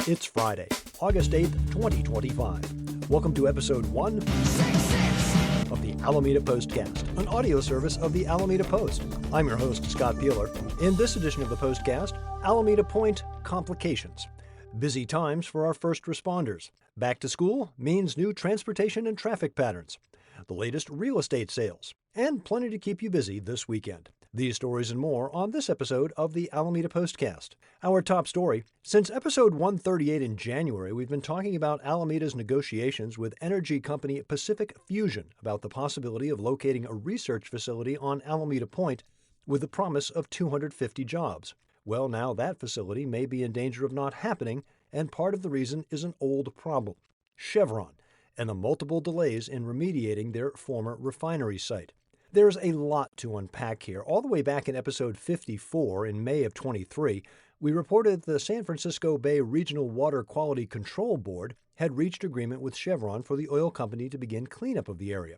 It's Friday, August 8th, 2025. Welcome to episode 1 of the Alameda Postcast, an audio service of the Alameda Post. I'm your host, Scott Peeler. In this edition of the Postcast, Alameda Point complications. Busy times for our first responders. Back to school means new transportation and traffic patterns. The latest real estate sales. And plenty to keep you busy this weekend. These stories and more on this episode of the Alameda Postcast. Our top story: since episode 138 in January, we've been talking about Alameda's negotiations with energy company Pacific Fusion about the possibility of locating a research facility on Alameda Point with the promise of 250 jobs. Well, now that facility may be in danger of not happening, and part of the reason is an old problem: Chevron and the multiple delays in remediating their former refinery site. There's a lot to unpack here. All the way back in episode 54 in May of 23, we reported the San Francisco Bay Regional Water Quality Control Board had reached agreement with Chevron for the oil company to begin cleanup of the area.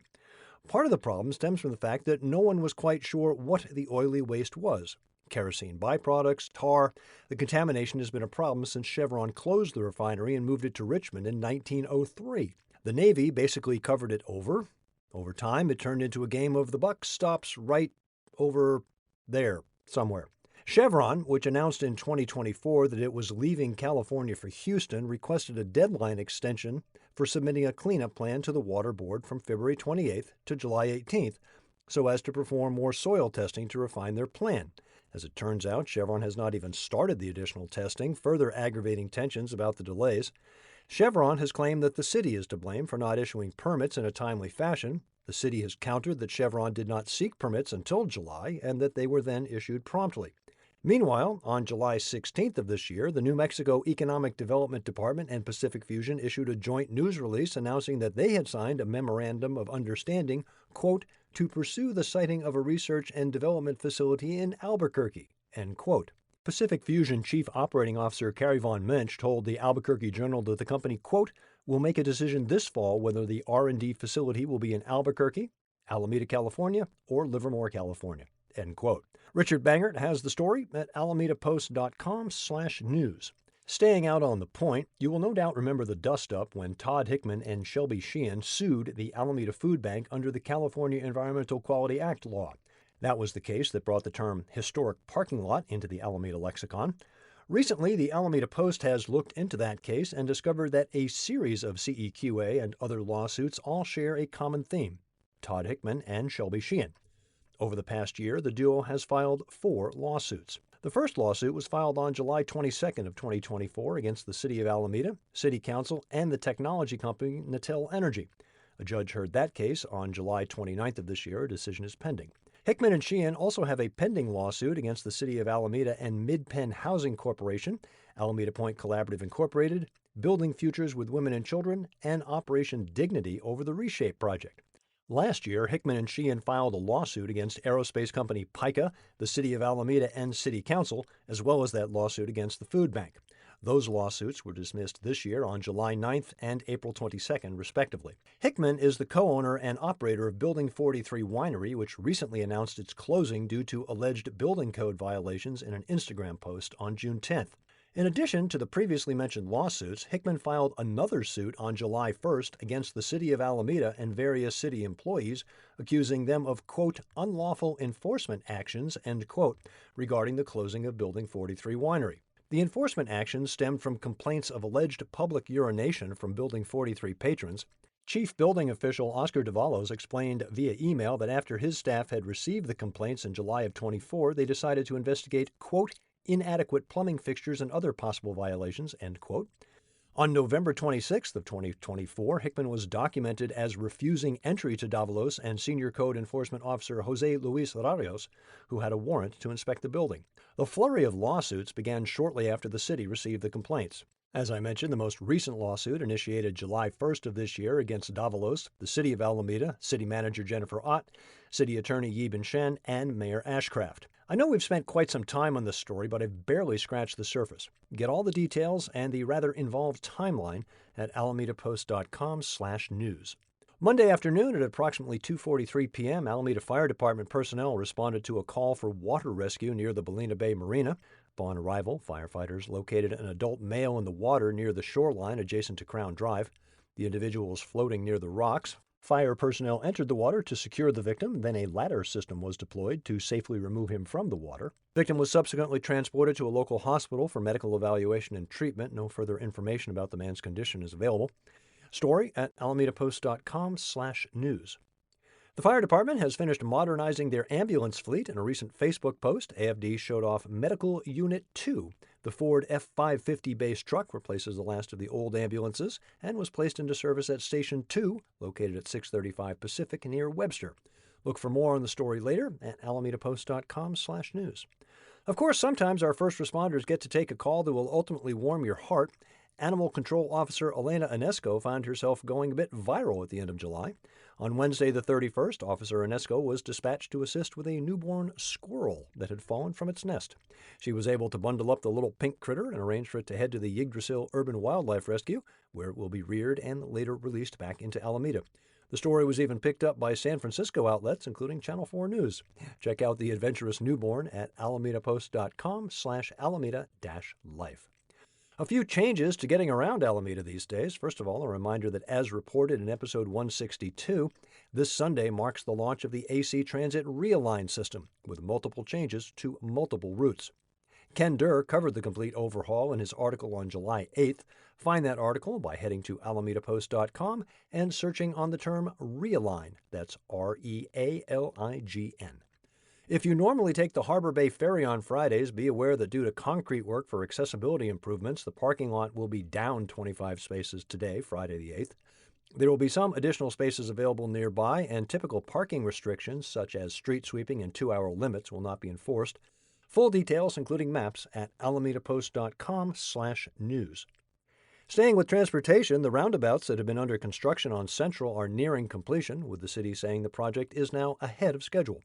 Part of the problem stems from the fact that no one was quite sure what the oily waste was. Kerosene byproducts, tar. The contamination has been a problem since Chevron closed the refinery and moved it to Richmond in 1903. The Navy basically covered it over. Over time, it turned into a game of the buck stops right over there somewhere. Chevron, which announced in 2024 that it was leaving California for Houston, requested a deadline extension for submitting a cleanup plan to the Water Board from February 28th to July 18th, so as to perform more soil testing to refine their plan. As it turns out, Chevron has not even started the additional testing, further aggravating tensions about the delays. Chevron has claimed that the city is to blame for not issuing permits in a timely fashion. The city has countered that Chevron did not seek permits until July and that they were then issued promptly. Meanwhile, on July 16th of this year, the New Mexico Economic Development Department and Pacific Fusion issued a joint news release announcing that they had signed a memorandum of understanding, quote, to pursue the siting of a research and development facility in Albuquerque, end quote. Pacific Fusion Chief Operating Officer Carrie Von Mensch told the Albuquerque Journal that the company, quote, will make a decision this fall whether the R&D facility will be in Albuquerque, Alameda, California, or Livermore, California, end quote. Richard Bangert has the story at alamedapost.com/news. Staying out on the point, you will no doubt remember the dust-up when Todd Hickman and Shelby Sheehan sued the Alameda Food Bank under the California Environmental Quality Act law. That was the case that brought the term historic parking lot into the Alameda lexicon. Recently, the Alameda Post has looked into that case and discovered that a series of CEQA and other lawsuits all share a common theme: Todd Hickman and Shelby Sheehan. Over the past year, the duo has filed 4 lawsuits. The first lawsuit was filed on July 22nd of 2024 against the City of Alameda, City Council, and the technology company Natel Energy. A judge heard that case on July 29th of this year. A decision is pending. Hickman and Sheehan also have a pending lawsuit against the City of Alameda and Mid-Penn Housing Corporation, Alameda Point Collaborative Incorporated, Building Futures with Women and Children, and Operation Dignity over the Reshape project. Last year, Hickman and Sheehan filed a lawsuit against aerospace company Pica, the City of Alameda, and City Council, as well as that lawsuit against the food bank. Those lawsuits were dismissed this year on July 9th and April 22nd, respectively. Hickman is the co-owner and operator of Building 43 Winery, which recently announced its closing due to alleged building code violations in an Instagram post on June 10th. In addition to the previously mentioned lawsuits, Hickman filed another suit on July 1st against the City of Alameda and various city employees, accusing them of, quote, unlawful enforcement actions, end quote, regarding the closing of Building 43 Winery. The enforcement actions stemmed from complaints of alleged public urination from Building 43 patrons. Chief Building Official Oscar Davalos explained via email that after his staff had received the complaints in July of 24, they decided to investigate, quote, inadequate plumbing fixtures and other possible violations, end quote. On November 26th of 2024, Hickman was documented as refusing entry to Davalos and Senior Code Enforcement Officer Jose Luis Rarios, who had a warrant to inspect the building. The flurry of lawsuits began shortly after the city received the complaints. As I mentioned, the most recent lawsuit initiated July 1st of this year against Davalos, the City of Alameda, City Manager Jennifer Ott, City Attorney Yi Bin-Shen, and Mayor Ashcraft. I know we've spent quite some time on this story, but I've barely scratched the surface. Get all the details and the rather involved timeline at alamedapost.com/news. Monday afternoon at approximately 2:43 p.m., Alameda Fire Department personnel responded to a call for water rescue near the Ballena Bay Marina. Upon arrival, firefighters located an adult male in the water near the shoreline adjacent to Crown Drive. The individual was floating near the rocks. Fire personnel entered the water to secure the victim, then a ladder system was deployed to safely remove him from the water. The victim was subsequently transported to a local hospital for medical evaluation and treatment. No further information about the man's condition is available. Story at alamedapost.com/news. The fire department has finished modernizing their ambulance fleet. In a recent Facebook post, AFD showed off Medical Unit 2. The Ford F-550-based truck replaces the last of the old ambulances and was placed into service at Station 2, located at 635 Pacific near Webster. Look for more on the story later at alamedapost.com/news. Of course, sometimes our first responders get to take a call that will ultimately warm your heart. Animal Control Officer Elena Inesco found herself going a bit viral at the end of July. On Wednesday the 31st, Officer Inesco was dispatched to assist with a newborn squirrel that had fallen from its nest. She was able to bundle up the little pink critter and arrange for it to head to the Yggdrasil Urban Wildlife Rescue, where it will be reared and later released back into Alameda. The story was even picked up by San Francisco outlets, including Channel 4 News. Check out the adventurous newborn at alamedapost.com/alameda-life. A few changes to getting around Alameda these days. First of all, a reminder that as reported in episode 162, this Sunday marks the launch of the AC Transit Realign system, with multiple changes to multiple routes. Ken Durr covered the complete overhaul in his article on July 8th. Find that article by heading to alamedapost.com and searching on the term Realign. That's REALIGN. If you normally take the Harbor Bay Ferry on Fridays, be aware that due to concrete work for accessibility improvements, the parking lot will be down 25 spaces today, Friday the 8th. There will be some additional spaces available nearby, and typical parking restrictions, such as street sweeping and 2-hour limits, will not be enforced. Full details, including maps, at alamedapost.com/news. Staying with transportation, the roundabouts that have been under construction on Central are nearing completion, with the city saying the project is now ahead of schedule.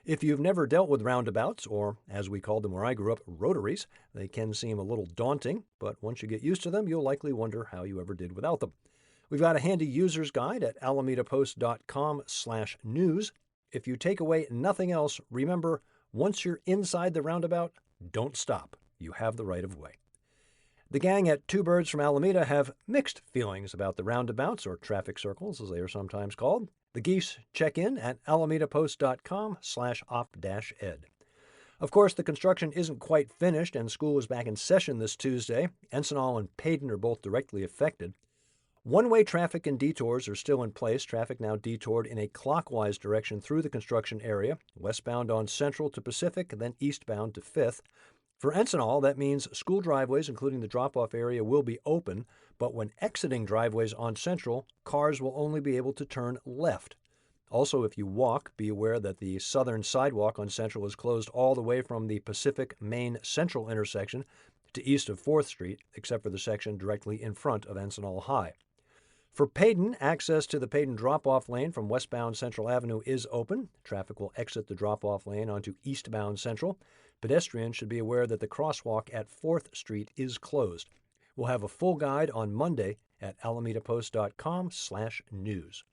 If you've never dealt with roundabouts, or as we called them where I grew up, rotaries, they can seem a little daunting, but once you get used to them, you'll likely wonder how you ever did without them. We've got a handy user's guide at alamedapost.com/news. If you take away nothing else, remember, once you're inside the roundabout, don't stop. You have the right of way. The gang at Two Birds from Alameda have mixed feelings about the roundabouts, or traffic circles as they are sometimes called. The geese check in at alamedapost.com/op-ed. Of course, the construction isn't quite finished, and school is back in session this Tuesday. Encinal and Paden are both directly affected. One-way traffic and detours are still in place. Traffic now detoured in a clockwise direction through the construction area, westbound on Central to Pacific, and then eastbound to 5th. For Encinal, that means school driveways, including the drop-off area, will be open, but when exiting driveways on Central, cars will only be able to turn left. Also, if you walk, be aware that the southern sidewalk on Central is closed all the way from the Pacific Main Central intersection to east of 4th Street, except for the section directly in front of Encinal High. For Paden, access to the Paden drop-off lane from westbound Central Avenue is open. Traffic will exit the drop-off lane onto eastbound Central. Pedestrians should be aware that the crosswalk at 4th Street is closed. We'll have a full guide on Monday at alamedapost.com/news.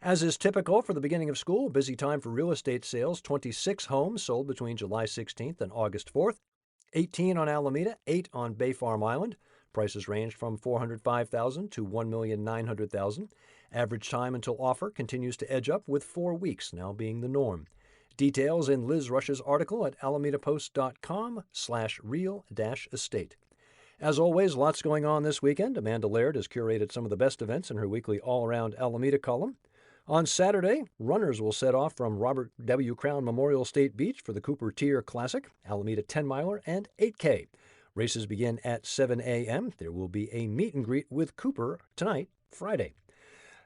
As is typical for the beginning of school, busy time for real estate sales. 26 homes sold between July 16th and August 4th. 18 on Alameda, 8 on Bay Farm Island. Prices range from $405,000 to $1,900,000. Average time until offer continues to edge up, with 4 weeks now being the norm. Details in Liz Rush's article at alamedapost.com/real-estate. As always, lots going on this weekend. Amanda Laird has curated some of the best events in her weekly all-around Alameda column. On Saturday, runners will set off from Robert W. Crown Memorial State Beach for the Cooper Tier Classic, Alameda 10-miler, and 8K. Races begin at 7 a.m. There will be a meet and greet with Cooper tonight, Friday.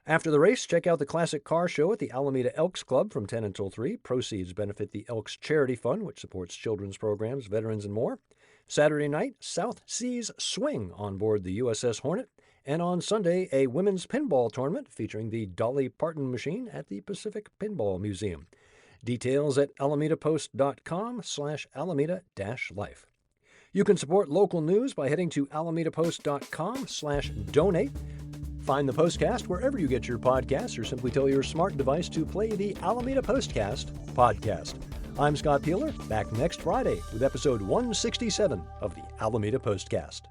After the race, check out the Classic Car Show at the Alameda Elks Club from 10 until 3. Proceeds benefit the Elks Charity Fund, which supports children's programs, veterans, and more. Saturday night, South Seas Swing on board the USS Hornet. And on Sunday, a women's pinball tournament featuring the Dolly Parton machine at the Pacific Pinball Museum. Details at alamedapost.com/alameda-life. You can support local news by heading to alamedapost.com/donate. Find the Postcast wherever you get your podcasts, or simply tell your smart device to play the Alameda Postcast podcast. I'm Scott Peeler, back next Friday with episode 167 of the Alameda Postcast.